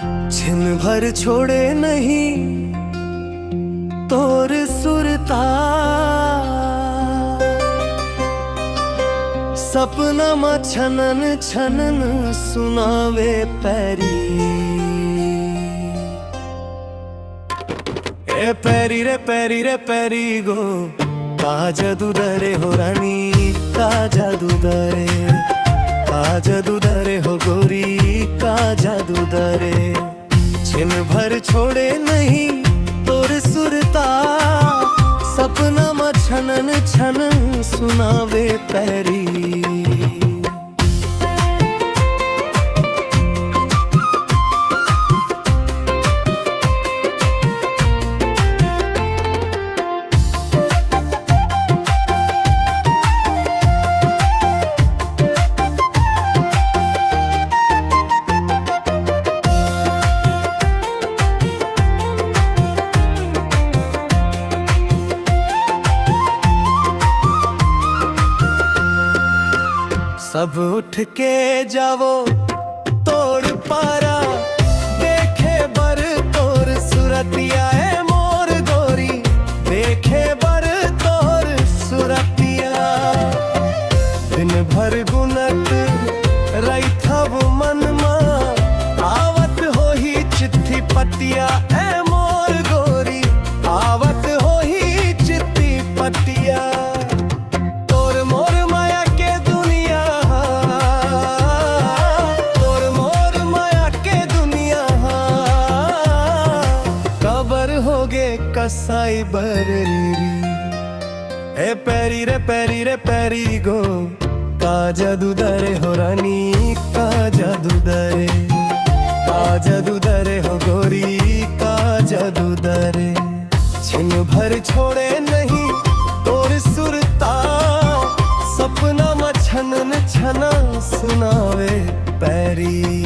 छिन भर छोड़े नहीं तोर सुरता, सपना मा छनन छनन सुनावे पैरी। ए पैरी रे पैरी रे पैरी गो, का जादू दरे हो रानी, का जादू दरे, का जादू दरे हो गोरी, का जादू दरे। छिन भर छोड़े नहीं तोर सुरता, सपना मा छनन छनन सुनावे पैरी। सब उठ के जावो तोड़ पारा, देखे बर तोर सुरतिया है मोर गोरी, देखे बर तोर सुरतिया। दिन भर गुनत रही थब मन मा, आवत हो ही चिट्ठी पतिया है मोर गोरी, आवत हो ही चिट्ठी पतिया। कसाई बरेरी ए पैरी रे पैरी रे पैरी गो, का जादू दरे हो रानी, का जादू दरे, का जादू दरे हो गोरी, का जादू दरे। छिन भर छोड़े नहीं तोर सुरता, सपना मा छनन छना सुनावे पैरी।